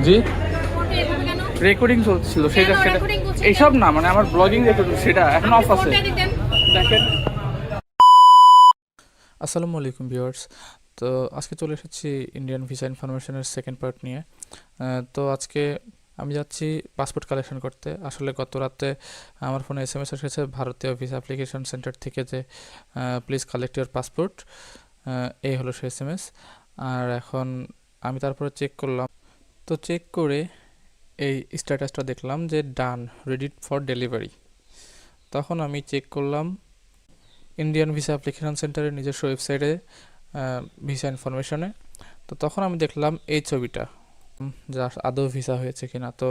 জি ফোনটা এভাবে কেন? রেকর্ডিং চলছিল সেটা কেন সেটা recording করছেন এইসব না, মানে আমার ব্লগিং রেকর্ডিং সেটা এখন অফ আছে। ফোনটা দিতেন। দেখেন। আসসালামু আলাইকুম ভিউয়ার্স। তো আজকে চলে এসেছি ইন্ডিয়ান ভিসা ইনফরমেশনের সেকেন্ড পার্ট নিয়ে। তো আজকে আমি যাচ্ছি পাসপোর্ট কালেকশন করতে। আসলে গত রাতে আমার ফোনে এসএমএস এসেছে ভারতীয় ভিসা অ্যাপ্লিকেশন সেন্টার থেকে যে প্লিজ কালেক্ট ইউর পাসপোর্ট। এই হলো সে এসএমএস। আর এখন আমি তারপরে চেক করলাম, তো চেক করে এই স্ট্যাটাসটা দেখলাম যে ডান, রেডি ফর ডেলিভারি। তখন আমি চেক করলাম ইন্ডিয়ান ভিসা অ্যাপ্লিকেশন সেন্টারের নিজস্ব ওয়েবসাইটে ভিসা ইনফরমেশনে। তো তখন আমি দেখলাম এই ছবিটা, যা আদৌ ভিসা হয়েছে কিনা। তো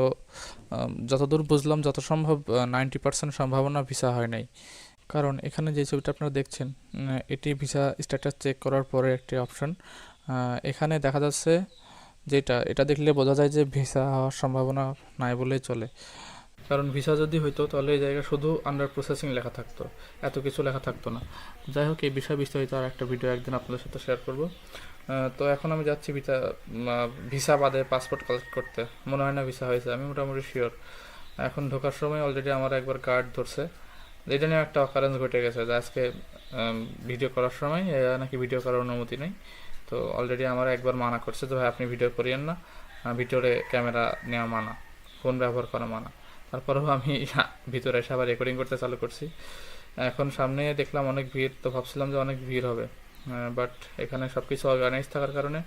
যতদূর বুঝলাম, যত সম্ভব 90% সম্ভাবনা ভিসা হয় নাই। কারণ এখানে যে ছবিটা আপনারা দেখছেন, এটি ভিসা স্ট্যাটাস চেক করার পরে একটি অপশন। এখানে দেখা যাচ্ছে যেটা, এটা দেখলে বোঝা যায় যে ভিসা হওয়ার সম্ভাবনা নাই বলেই চলে। কারণ ভিসা যদি হইতো তাহলে এই জায়গায় শুধু আন্ডার প্রসেসিং লেখা থাকতো, এত কিছু লেখা থাকতো না। যাই হোক, এই বিষয় বিস্তারিত আর একটা ভিডিও একদিন আপনাদের সাথে শেয়ার করব। তো এখন আমি যাচ্ছি ভিসা বাদে পাসপোর্ট কালেক্ট করতে। মনে হয় না ভিসা হয়েছে, আমি মোটামুটি শিওর। এখন ঢোকার সময় অলরেডি আমার একবার গার্ড ধরছে। এটা নিয়ে একটা অকারেন্স ঘটে গেছে যে আজকে ভিডিও করার সময় নাকি ভিডিও করার অনুমতি নেই। তো অলরেডি আমার একবার মানা করছে যে ভাই আপনি ভিডিও করিয়েন না, ভিডিওরে ক্যামেরা নেওয়া মানা, ফোন ব্যবহার করা মানা। তারপরেও আমি ভিতরে এসে আবার রেকর্ডিং করতে চালু করছি। এখন সামনে দেখলাম অনেক ভিড়, তো ভাবছিলাম যে অনেক ভিড় হবে, বাট এখানে সব কিছু অর্গানাইজ থাকার কারণে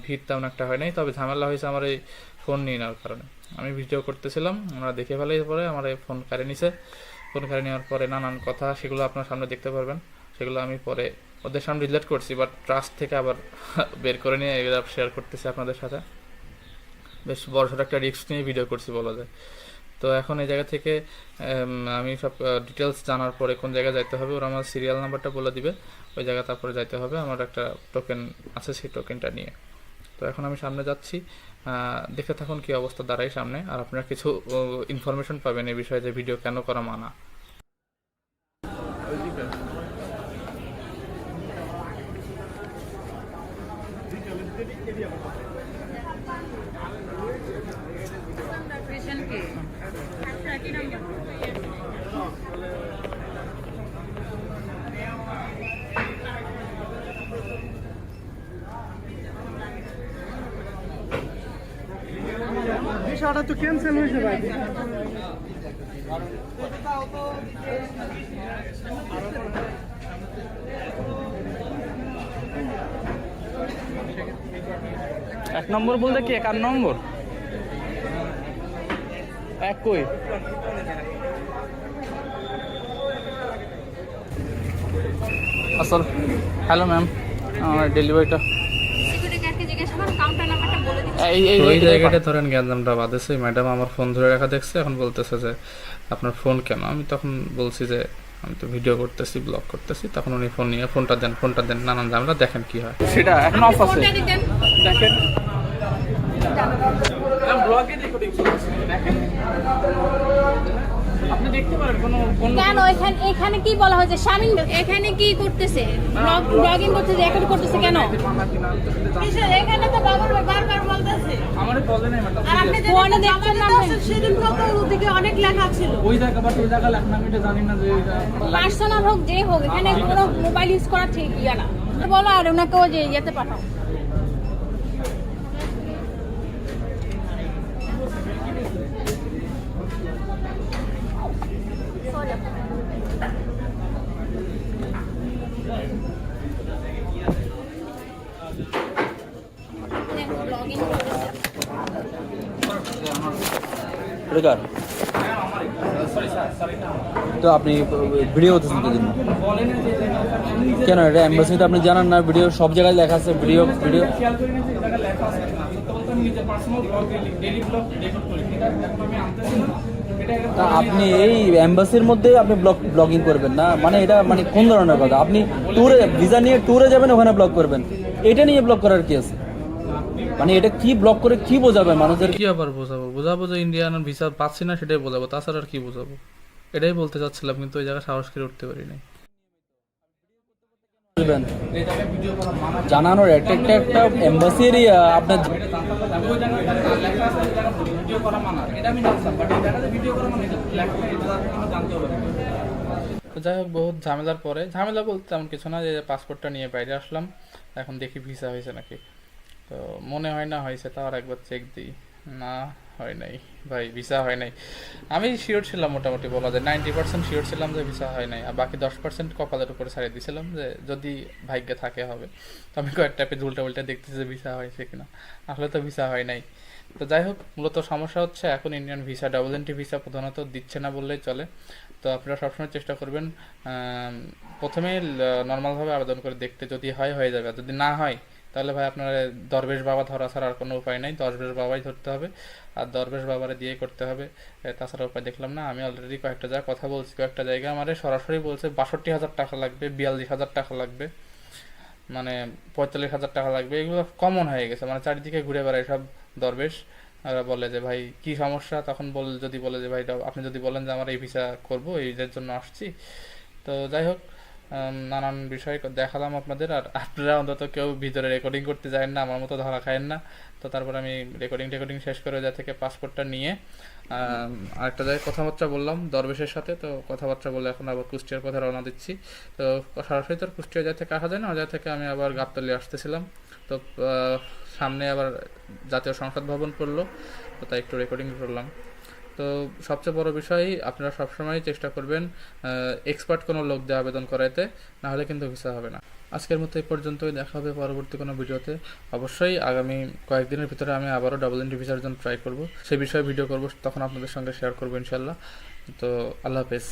ভিড় তেমন একটা হয় নাই। তবে ঝামেলা হয়েছে আমার এই ফোন নিয়ে নেওয়ার কারণে। আমি ভিডিও করতেছিলাম, আমরা দেখে ফেলাই, পরে আমার এই ফোন কারে নিছে। ফোন কারে নেওয়ার পরে নানান কথা, সেগুলো আপনার সামনে দেখতে পারবেন। সেগুলো আমি পরে ওদের সামনে রিলেট করছি, বাট ট্রাস্ট থেকে আবার বের করে নিয়ে এগুলো শেয়ার করতেছি আপনাদের সাথে। বেশ বড়সড় একটা রিস্ক নিয়ে ভিডিও করছি বলা যায়। তো এখন এই জায়গা থেকে আমি সব ডিটেলস জানার পরে কোন জায়গায় যাইতে হবে, ওরা আমার সিরিয়াল নাম্বারটা বলে দিবে, ওই জায়গা তারপরে যাইতে হবে। আমার একটা টোকেন আছে, সেই টোকেনটা নিয়ে। তো এখন আমি সামনে যাচ্ছি, দেখতে থাকুন কি অবস্থা দাঁড়ায় সামনে, আর আপনারা কিছু ইনফরমেশন পাবেন এই বিষয়ে যে ভিডিও কেন করা মানা। ভিসাটা তো ক্যান্সেল হয়েছে ভাই। এক নম্বর বলতে কি 1 নম্বর এক কই? আসল হ্যালো ম্যাম, আমার ডেলিভারিটা সিকিউরিটি গার্ডকে জিজ্ঞাসা করুন, কাউন্টার নাম্বারটা বলে দিন। এই জায়গাটা ধরেন গ্যাঞ্জামটা বাঁধেছে। ম্যাডাম আমার ফোন ধরে রাখা দেখছে, এখন বলতেছে যে আপনার ফোন কেন। আমি তখন বলছি যে আমি তো ভিডিও করতেছি, ব্লগ করতেছি। তখন উনি ফোন নিয়ে ফোনটা দেন, নানান ঝামেলা। দেখেন কি হয়, সেটা এখন অফ আছে। ফোনটা দিতেন। দেখেন ব্লগে রেকর্ডিং চলছে, দেখেন আপনি দেখতে পারেন কোন কেন এখানে কি বলা হয়েছে? শামিন এখানে কি করতেছে? ব্লগিং করতেছে, রেকর্ড করতেছে কেন? এখানে তো বারবার বলতেছে আমারে বলে নাই ম্যাডাম। আর আপনি ফোনে দেখছেন না? সেদিন কত ওদিকে অনেক লেখা ছিল। ওই জায়গা বাট ওই জায়গা লেখা আমি এটা জানি না যে পার্সোনাল হোক যে হোক, এখানে কোনো মোবাইল ইউজ করা ঠিক ইয়া না। বলো আর ওনাকে ওই যে ইয়েতে পাঠাও। তো আপনি ভিডিও করতেছেন কি জন্য? কেন এটা এম্বাসিতে আপনি জানান না? ভিডিও সব জায়গায় লেখা আছে, ভিডিও ভিডিও খেয়াল করি না যে জায়গা লেখা আছে কিনা। আমি তো বলতাম নিজে personal blog daily blog record করি, ঠিক আছে? এখন আমি আনতেছি না এটা। তা আপনি এই এম্বাসির মধ্যে আপনি ব্লগিং করবেন না, মানে এটা মানে কোন ধরনের কথা? আপনি ট্যুরে ভিসা নিয়ে ট্যুরে যাবেন, ওখানে ব্লগ করবেন, এটা নিয়ে ব্লগ করার কি আছে? মানে এটা কি ব্লগ করে কি বোঝাবে মানুষের? কি আবার বোঝাবো যে ইন্ডিয়ান ভিসা পাচ্ছি না, সেটাই বোঝাবো। তাছাড়া আর কি বোঝাবো? এটাই বলতে চাচ্ছিলাম, কিন্তু ওই জায়গায় সাহস করে উঠতে পারি নাই। বুঝবেন জানানোর একটা একটা একটা এম্বাসি এরিয়া আপনার তো যাই হোক, বহুত ঝামেলার পরে, ঝামেলা বলতে তেমন কিছু না, যে পাসপোর্টটা নিয়ে বাইরে আসলাম, এখন দেখি ভিসা হয়েছে নাকি। তো মনে হয় না হয়েছে, তাও আর একবার চেক দিই, না হয় নাই ভাই, ভিসা হয় নাই। আমি শিওর ছিলাম, মোটামুটি বলা যায় 90% শিওর ছিলাম যে ভিসা হয় নাই, আর বাকি 10% কপালের উপরে ছাড়িয়ে দিয়েছিলাম যে যদি ভাগ্যে থাকে হবে। তো আমি কয়েকটা পেজ উল্টা উল্টা দেখতেছি যে ভিসা হয়েছে কিনা, আসলে তো ভিসা হয় নাই। তো যাই হোক, মূলত সমস্যা হচ্ছে এখন Indian visa, double entry visa প্রধানত দিচ্ছে না বললেই চলে। তো আপনারা সবসময় চেষ্টা করবেন প্রথমে নর্মালভাবে আবেদন করে দেখতে, যদি হয় হয়ে যাবে, আর যদি না হয় তাহলে ভাই আপনার দরবেশ বাবা ধরা ছাড়া আর কোনো উপায় নাই, দরবেশ বাবাই ধরতে হবে, আর দরবেশ বাবারে দিয়ে করতে হবে, তাছাড়া উপায় দেখলাম না। আমি অলরেডি কয়েকটা জায়গায় কথা বলছি, কয়েকটা জায়গায় আমার সরাসরি বলছে 62,000 টাকা লাগবে, 42,000 টাকা লাগবে, মানে 45,000 টাকা লাগবে, এগুলো কমন হয়ে গেছে, মানে চারিদিকে ঘুরে বেড়ায় সব দরবেশ। ওরা বলে যে ভাই কি সমস্যা, তখন যদি বলে যে ভাই আপনি যদি বলেন যে আমার এই ভিসা করবো, এইটার জন্য আসছি। তো যাই হোক, নানান বিষয় দেখালাম আপনাদের, আর আপনারা অন্তত কেউ ভিতরে রেকর্ডিং করতে যায় না, আমার মতো ধরা খায়েন না। তো তারপর আমি রেকর্ডিং শেষ করে যা থেকে পাসপোর্টটা নিয়ে আরেকটা জায়গায় কথাবার্তা বললাম দরবেশের সাথে। তো কথাবার্তা বলে এখন আবার কুষ্টিয়ার কথা রওনা দিচ্ছি। তো সরাসরি তো কুষ্টিয়া যা থেকে আসা যায় না, ওই জায়গা থেকে আমি আবার গাবতলী আসতেছিলাম। তো সামনে আবার জাতীয় সংসদ ভবন পড়লো, তো তাই একটু রেকর্ডিং করলাম। তো সবচেয়ে বড় বিষয়, আপনারা সবসময় চেষ্টা করবেন এক্সপার্ট কোনো লোক দিয়ে আবেদন করাইতে, না হলে কিন্তু ভিসা হবে না। আজকের মতো এই পর্যন্তই, দেখা হবে পরবর্তী কোনো ভিডিওতে। অবশ্যই আগামী কয়েকদিনের ভিতরে আমি আবারও ডাবল এন্ট্রি ভিসার জন্য ট্রাই করব, সে বিষয়ে ভিডিও করব, তখন আপনাদের সঙ্গে শেয়ার করবো ইনশাল্লাহ। তো আল্লাহ হাফেজ।